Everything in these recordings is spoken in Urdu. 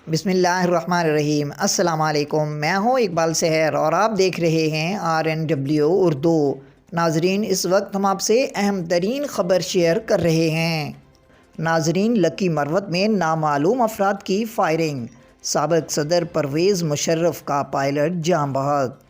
بسم اللہ الرحمن الرحیم۔ السلام علیکم، میں ہوں اقبال سحر اور آپ دیکھ رہے ہیں RNW اردو۔ ناظرین، اس وقت ہم آپ سے اہم ترین خبر شیئر کر رہے ہیں۔ ناظرین، لکی مروت میں نامعلوم افراد کی فائرنگ، سابق صدر پرویز مشرف کا پائلٹ جاں بحق۔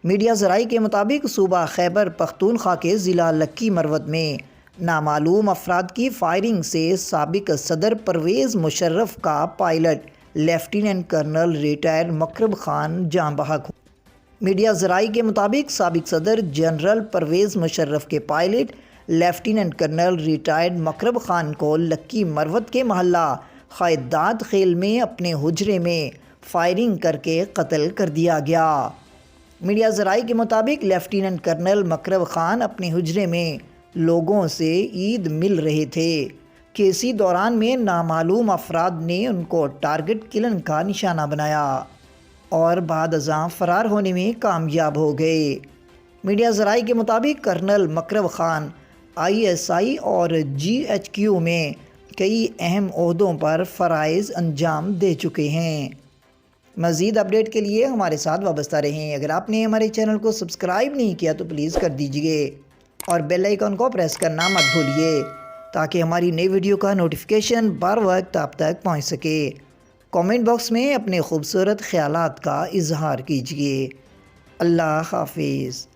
میڈیا ذرائع کے مطابق صوبہ خیبر پختونخوا کے ضلع لکی مروت میں نامعلوم افراد کی فائرنگ سے سابق صدر پرویز مشرف کا پائلٹ لیفٹیننٹ کرنل ریٹائر مکرم خان جاں بحق۔ میڈیا ذرائع کے مطابق سابق صدر جنرل پرویز مشرف کے پائلٹ لیفٹیننٹ کرنل ریٹائرڈ مکرم خان کو لکی مروت کے محلہ خیدات خیل میں اپنے حجرے میں فائرنگ کر کے قتل کر دیا گیا۔ میڈیا ذرائع کے مطابق لیفٹیننٹ کرنل مکرم خان اپنے حجرے میں لوگوں سے عید مل رہے تھے کہ اسی دوران میں نامعلوم افراد نے ان کو ٹارگٹ کلن کا نشانہ بنایا اور بعد ازاں فرار ہونے میں کامیاب ہو گئے۔ میڈیا ذرائع کے مطابق کرنل مکرم خان ISI اور GHQ میں کئی اہم عہدوں پر فرائض انجام دے چکے ہیں۔ مزید اپڈیٹ کے لیے ہمارے ساتھ وابستہ رہیں۔ اگر آپ نے ہمارے چینل کو سبسکرائب نہیں کیا تو پلیز کر دیجئے اور بیل آئیکن کو پریس کرنا مت بھولیے تاکہ ہماری نئی ویڈیو کا نوٹیفیکیشن بر وقت آپ تک پہنچ سکے۔ کامنٹ باکس میں اپنے خوبصورت خیالات کا اظہار کیجئے۔ اللہ حافظ۔